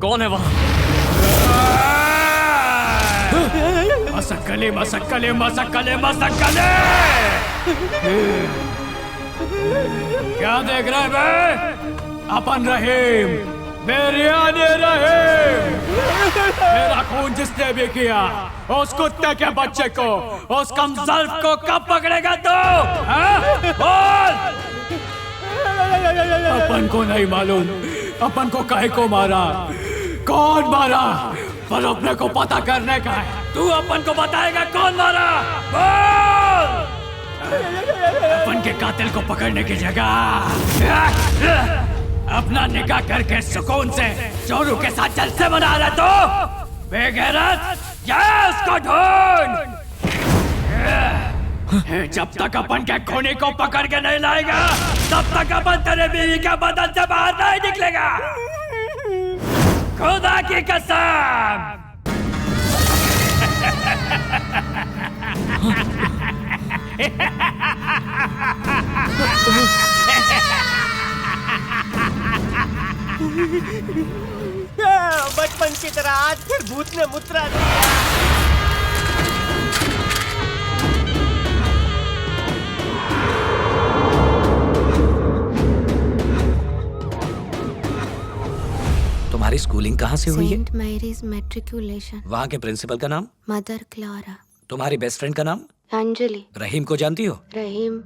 कौन है वहाँ? मसक्कले मसक्कले मसक्कले मसक्कले। क्या देख रहे बे? अपन रहीम, बेरियाने रहीम। मेरा खून जिसने भी किया, उस कुत्ते के बच्चे को, उस कमजल्फ को कब पकड़ेगा तू? बोल। अपन को नहीं मालूम अपन को काहे को मारा, कौन मारा, पर अपने को पता करने का है। तू अपन को बताएगा कौन मारा? बोल। अपन के कातिल को पकड़ने की जगह अपना निकाह करके सुकून से चोरों के साथ जलसे मना रहा तो बेगैरत, जा उसको ढूंढ। जब तक अपन के खूनी को पकड़ के नहीं लाएगा, तब तक अपन तेरे बीवी के बदन से बाहर नहीं निकलेगा। खुदा की कसम। बचपन की तरह आज फिर भूत ने मुद्रा दिया। तुम्हारी स्कूलिंग कहाँ से हुई है? Saint Mary's matriculation. वहाँ के प्रिंसिपल का नाम? Mother Clara. तुम्हारी बेस्ट फ्रेंड का नाम? अंजलि। रहीम को जानती हो? रहीम।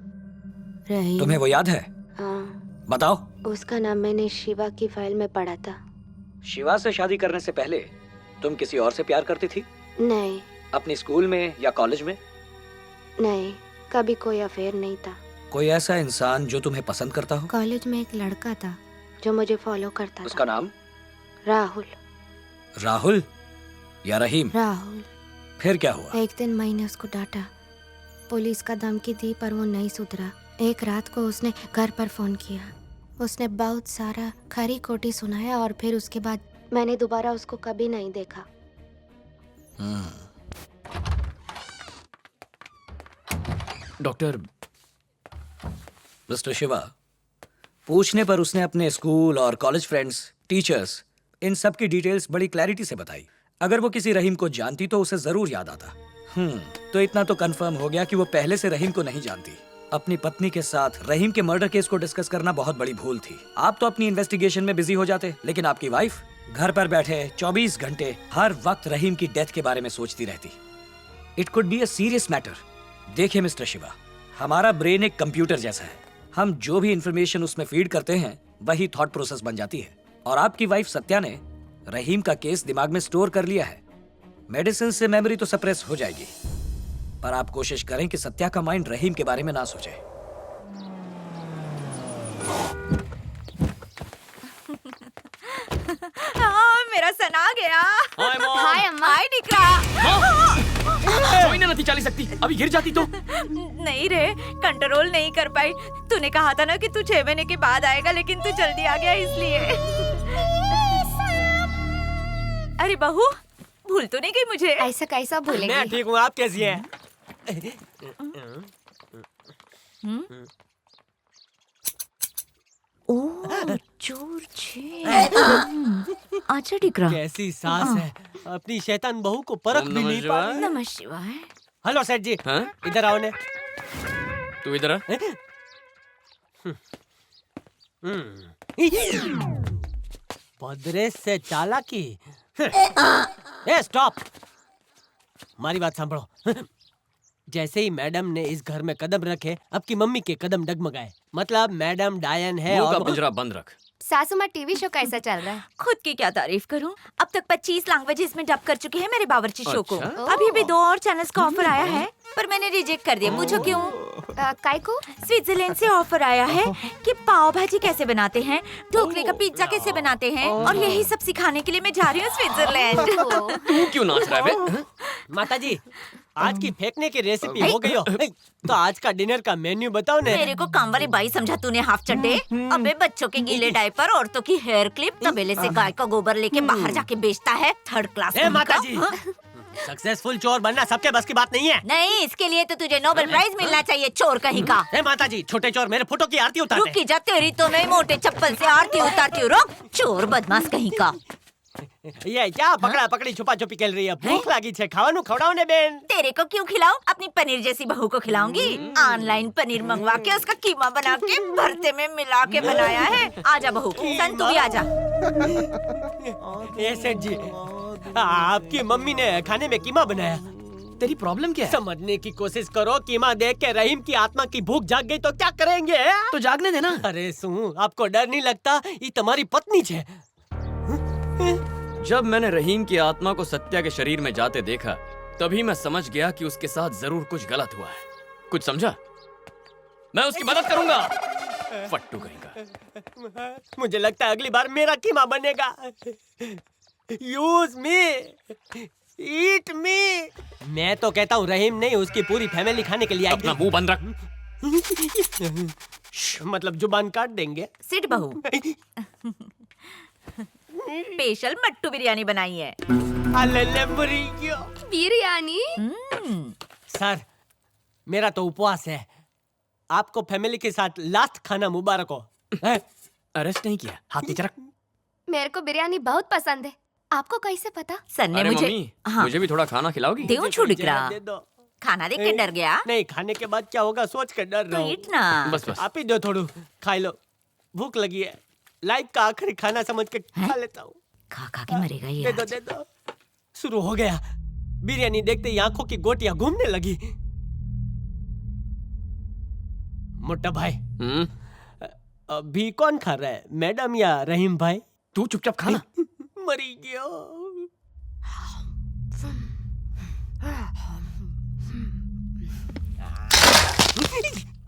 तुम्हें वो याद है? हाँ। बताओ। उसका नाम मैंने शिवा की फाइल में पढ़ा था। शिवा से शादी करने से पहले तुम किसी और से प्यार करती थी? नहीं। अपनी स्कूल में या कॉलेज में? नहीं, कभी कोई अफेयर नहीं था। कोई ऐसा इंसान जो तुम्हें पसंद करता हो? कॉलेज में एक लड़का था जो मुझे फॉलो करता उसका था। नाम? राहुल। राहुल या रहीम? राहुल। फिर क्या हुआ? एक दिन मैंने उसको डांटा, पुलिस का धमकी दी, पर वो नहीं सुधरा। एक रात को उसने घर पर फोन किया। उसने बहुत सारा खरी खोटी सुनाया और फिर उसके बाद मैंने दोबारा उसको कभी नहीं देखा। डॉक्टर, मिस्टर शिवा, पूछने पर उसने अपने स्कूल और कॉलेज फ्रेंड्स, टीचर्स, इन सब की डिटेल्स बड़ी क्लैरिटी से बताई। अगर वो किसी रहीम को जानती तो उसे जरूर याद आता। तो इतना तो कंफर्म हो गया कि वो पहले से रहीम को नहीं जानती। अपनी पत्नी के साथ रहीम के मर्डर केस को डिस्कस करना बहुत बड़ी भूल थी। आप तो अपनी इन्वेस्टिगेशन में बिजी हो जाते, लेकिन आपकी वाइफ घर पर बैठे 24 घंटे हर वक्त रहीम की डेथ के बारे में सोचती रहती। It could be a serious matter. देखिए मिस्टर शिवा, हमारा ब्रेन एक कंप्यूटर जैसा है। हम जो भी इंफॉर्मेशन उसमें फीड करते हैं वही थॉट प्रोसेस बन जाती है। और आपकी वाइफ सत्या ने रहीम का केस दिमाग में स्टोर कर लिया है। मेडिसिन से मेमोरी तो सप्रेस हो जाएगी, पर आप कोशिश करें कि सत्या का माइंड रहीम के बारे में ना सोचे। मेरा सन आ गया। हाय अम्मा। हाय निकरा। कोई ना नहीं चल सकती, अभी गिर जाती तो। नहीं रे, कंट्रोल नहीं कर पाई। तूने कहा था ना कि तू 6 महीने के बाद आएगा, लेकिन तू जल्दी आ गया इसलिए। अरे बहू, भूल तो नहीं गई मुझे? ऐसा कैसा भूलेंगे? मैं ठीक हूँ, आप कैसी हैं? ओह, चोर छे। अच्छा निकरा। कैसी सास है, अपनी शैतान बहू को परख भी नहीं पा रही। नमः शिवाय। हेलो सेठ जी, हाँ? इधर आओ ने। तू इधर आ। बदरे से चालाकी। ए स्टॉप, हमारी बात सांभळो। जैसे ही मैडम ने इस घर में कदम रखे, अब की मम्मी के कदम डगमगाए। मतलब मैडम डायन है मुंह का और पिंजरा बंद रख। सासू माँ, टीवी शो कैसा चल रहा है? खुद की क्या तारीफ करूं? अब तक 25 लैंग्वेजेस में डब कर चुके हैं मेरे बावर्ची शो को। अच्छा? अभी भी 2 और चैनल्स का ऑफर आया है, पर मैंने रिजेक्ट कर दिया। पूछो क्यों? काय को? स्विट्जरलैंड से ऑफर आया है कि पाव भाजी कैसे बनाते हैं, ढोकले का पिज्जा कैसे बनाते हैं, और यही सब सिखाने के लिए मैं जा रही हूँ स्विट्जरलैंड। तू क्यों नाच रहा है बे? माता जी, आज की फेंकने की रेसिपी हो गई हो, तो आज का डिनर का मेन्यू बताओ ने। मेरे को काम वाली बाई समझा तूने, हाफ चड्डे। अबे बच्चों के गीले डायपर, औरतों की हेयर क्लिप, तबेले से गाय का गोबर लेके बाहर जाके बेचता है। 3rd क्लास ए माता जी, सक्सेसफुल चोर बनना सबके बस की बात नहीं है। नहीं, इसके लिए तो तुझे नोबेल प्राइज मिलना चाहिए, चोर कहीं का। ए माता जी, छोटे चोर मेरे फोटो की आरती उतारते हैं। रुकी जा, तेरी तो मैं मोटे चप्पल से आरती उतारती हूँ। रुक, चोर बदमाश कहीं का। ये क्या पकड़ा पकड़ी छुपा छुपी खेल रही है? भूख लागी छे, खाવાનું खवડાવો ने બેન। तेरे को क्यों खिलाऊं? अपनी पनीर जैसी बहू को खिलाऊंगी। ऑनलाइन पनीर मंगवा के उसका कीमा बना के भरते में मिला के बनाया है। आजा बहू, सन तू भी आजा। ये सेठ जी, आपकी मम्मी ने खाने में कीमा बनाया। तेरी प्रॉब्लम क्या है? समझने की कोशिश करो। कीमा देख के रहीम की आत्मा की भूख जाग गई तो क्या करेंगे? तो जागने देना। अरे सुन, आपको डर नहीं लगता? ये तुम्हारी पत्नी छे। जब मैंने रहीम की आत्मा को सत्या के शरीर में जाते देखा, तभी मैं समझ गया कि उसके साथ जरूर कुछ गलत हुआ है। कुछ समझा? मैं उसकी मदद करूंगा। फट्टू कहेगा। मुझे लगता है अगली बार मेरा कीमा बनेगा। यूज मी, ईट मी। मैं तो कहता हूँ रहीम नहीं, उसकी पूरी फैमिली खाने के लिए आएगी। अपना मुंह बंद रख। मतलब जुबान काट देंगे। सिट बहू, स्पेशल मट्टू बिरयानी बनाई है। बिरयानी? सर, मेरा तो उपवास है। आपको फैमिली के साथ लास्ट खाना मुबारक हो। अरेस्ट नहीं किया, हाथ नीचे रख। मेरे को बिरयानी बहुत पसंद है। आपको कैसे पता? सन ने अरे मुझे मम्मी, मुझे भी थोड़ा खाना खिलाओगी? देऊं छुड़िकरा? दे दो। खाना देख के डर गया? नहीं, खाने के बाद क्या होगा सोच कर डर तो रहा हूँ। ईट ना। बस बस। आप ही दो थोड़ू, खा लो। भूख लगी है, लाइफ का आखिरी खाना समझ के खा लेता हूँ। खा खा के मरेगा ये दे दो आज। दे दो। शुरू हो गया। बिरयानी देखते ही आंखों की गोटियां घूमने लगी। मोटा भाई, अभी कौन खा रहा है, मैडम या रहीम भाई? तू चुपचाप खाना। मरी गया।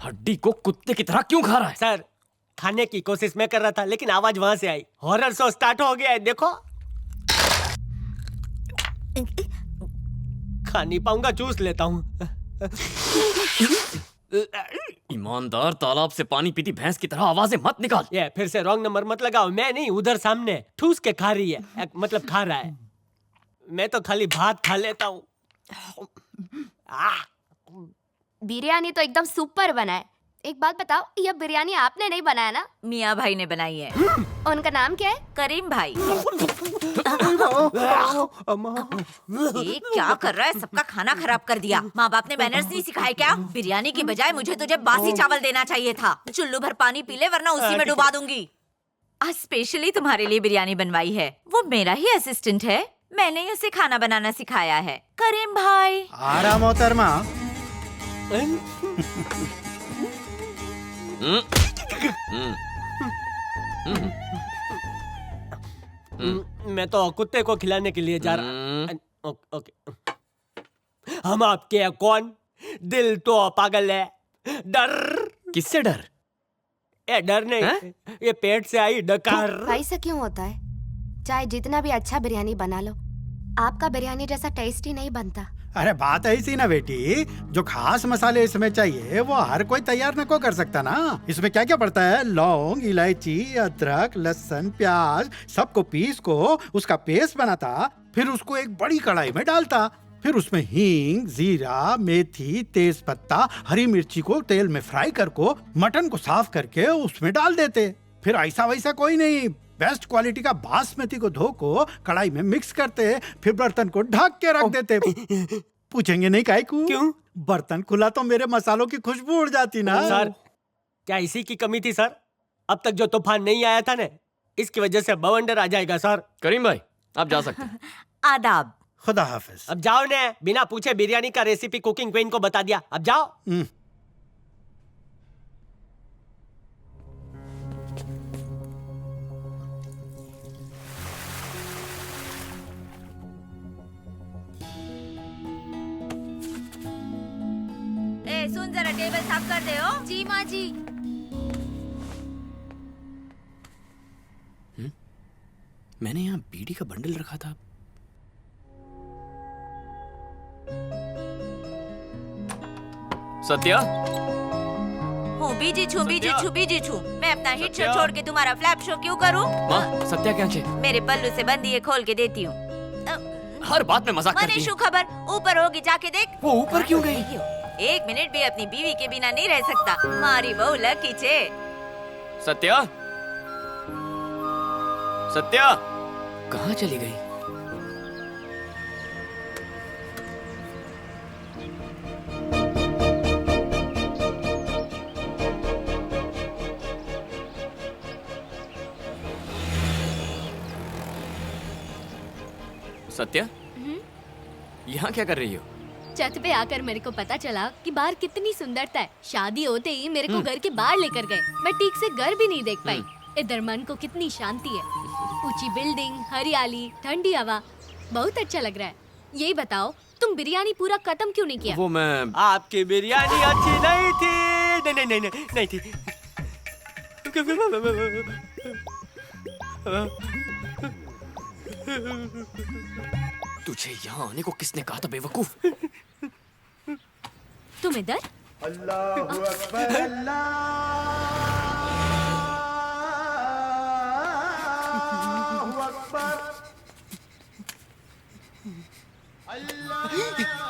हड्डी को कुत्ते की तरह क्यों खा रहा है? सर, खाने की कोशिश मैं कर रहा था, लेकिन आवाज वहां से आई। हॉरर शो स्टार्ट हो गया है, देखो। खा नहीं पाऊंगा, चूस लेता हूँ। ईमानदार, तालाब से पानी पीती भैंस की तरह आवाजें मत निकाल। ये फिर से रॉन्ग नंबर मत लगाओ। मैं नहीं, उधर सामने ठूस के खा रही है, मतलब खा रहा है। मैं तो खाली भात खा लेता हूँ। बिरयानी तो एकदम सुपर बना है। एक बात बताओ, यह बिरयानी आपने नहीं बनाया ना? मियाँ भाई ने बनाई है। उनका नाम क्या है? करीम भाई। ये क्या कर रहा है? सबका खाना खराब कर दिया। माँ बाप ने मैनर्स नहीं सिखाए क्या? बिरयानी की बजाय मुझे तुझे बासी चावल देना चाहिए था। चुल्लू भर पानी पी ले, वरना उसी में डुबा दूंगी। आज स्पेशली तुम्हारे लिए बिरयानी बनवाई है। वो मेरा ही असिस्टेंट है, मैंने ही उसे खाना बनाना सिखाया है। करीम भाई। आराम मोहतरमा। मैं तो कुत्ते को खिलाने के लिए जा रहा। ओके। हम आपके हैं कौन? दिल तो पागल है। डर। किससे डर? ये डर नहीं, ये पेट से आई डकार। ऐसा क्यों होता है? चाहे जितना भी अच्छा बिरयानी बना लो, आपका बिरयानी जैसा टेस्टी नहीं बनता। अरे बात ऐसी ना बेटी, जो खास मसाले इसमें चाहिए वो हर कोई तैयार न को कर सकता ना। इसमें क्या क्या पड़ता है? लौंग, इलायची, अदरक, लहसुन, प्याज, सबको पीस को उसका पेस्ट बनाता, फिर उसको एक बड़ी कढ़ाई में डालता, फिर उसमें हींग, जीरा, मेथी, तेज पत्ता, हरी मिर्ची को तेल में फ्राई करको मटन को साफ करके उसमें डाल देते। फिर ऐसा वैसा कोई नहीं, बेस्ट क्वालिटी का बासमती को धो को कढ़ाई में मिक्स करते, फिर बर्तन को ढक के रख देते। पूछेंगे नहीं काहे को? क्यों? बर्तन खुला तो मेरे मसालों की खुशबू उड़ जाती ना। सर, क्या इसी की कमी थी सर? अब तक जो तूफान नहीं आया था ना, इसकी वजह से बवंडर आ जाएगा सर। करीम भाई, आप जा सकते हैं। आदाब। खुदा हाफिज। अब जाओ ने, बिना पूछे बिरयानी का रेसिपी कुकिंग क्वीन को बता दिया। अब जाओ। ए, सुन जरा, टेबल साफ कर दे। हो जी माँ जी। मैंने यहाँ बीड़ी का बंडल रखा था। सत्या, हूँ बीजी छू, बीजी छू, बीजी छू। मैं अपना हिट शो छोड़ के तुम्हारा फ्लैप शो क्यों करूँ? माँ, सत्या क्या चे? मेरे पल्लू से बंदी है, खोल के देती हूँ। हर बात में मजाक करती मनीषू है। खबर ऊपर होगी, जाके देख। वो ऊपर क्यों गई? एक मिनट भी अपनी बीवी के बिना नहीं रह सकता। मारी बहू लकी छे। सत्या, सत्या, कहाँ चली गई? सत्या, यहाँ क्या कर रही हो? छत पे आकर मेरे को पता चला कि बाहर कितनी सुंदरता है। शादी होते ही मेरे को घर के बाहर लेकर गए। मैं ठीक से घर भी नहीं देख पाई। इधर मन को कितनी शांति है। ऊंची बिल्डिंग, हरियाली, ठंडी हवा, बहुत अच्छा लग रहा है। यही बताओ, तुम बिरयानी पूरा खत्म क्यों नहीं किया? वो मैं आपकी बिरयानी अच्छी नहीं थी। नहीं नहीं नहीं नहीं थी। तुझे यहाँ आने को किसने कहा था बेवकूफ? तुम इधर?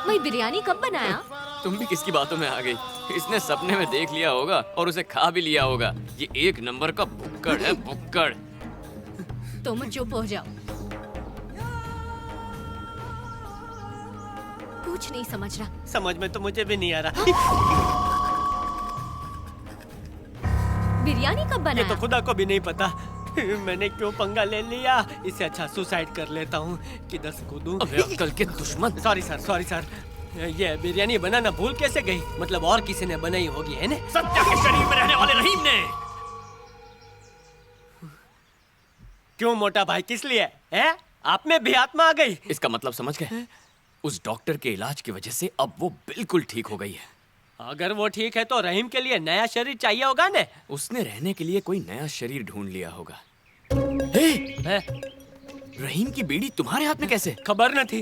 मैं बिरयानी कब बनाया? तुम भी किसकी बातों में आ गई? इसने सपने में देख लिया होगा और उसे खा भी लिया होगा। ये एक नंबर का भुक्कड़ है, भुक्कड़। तुम चुप हो जाओ। कुछ नहीं समझ रहा। समझ में तो मुझे भी नहीं आ रहा। बिरयानी कब ये बनाया? तो खुदा को भी नहीं पता। मैंने क्यों पंगा ले लिया। इससे अच्छा सुसाइड कर लेता हूँ। किधर से कूदूं? अबे अक्कल के दुश्मन। Sorry sir. ये बिरयानी बनाना भूल कैसे गई? मतलब और किसी ने बनाई होगी, है ना? सत्या के शरीर में रहने वाले रहीम ने। क्यों मोटा भाई, किस लिए? है? आप में भी आत्मा आ गई? इसका मतलब समझ गए? उस डॉक्टर के इलाज की वजह से अब वो बिल्कुल ठीक हो गई है। अगर वो ठीक है तो रहीम के लिए नया शरीर चाहिए होगा ने? उसने रहने के लिए कोई नया शरीर ढूंढ लिया होगा। हे! है? रहीम की बीड़ी तुम्हारे हाथ में कैसे? खबर न थी।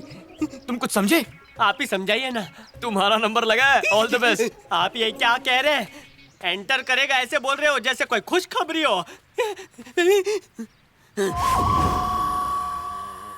तुम कुछ समझे? आप ही समझाइए ना। तुम्हारा नंबर लगा है। All the best. आप ये क्या कह रहे हैं? एंटर करेगा ऐसे बोल रहे हो जैसे कोई खुशखबरी हो।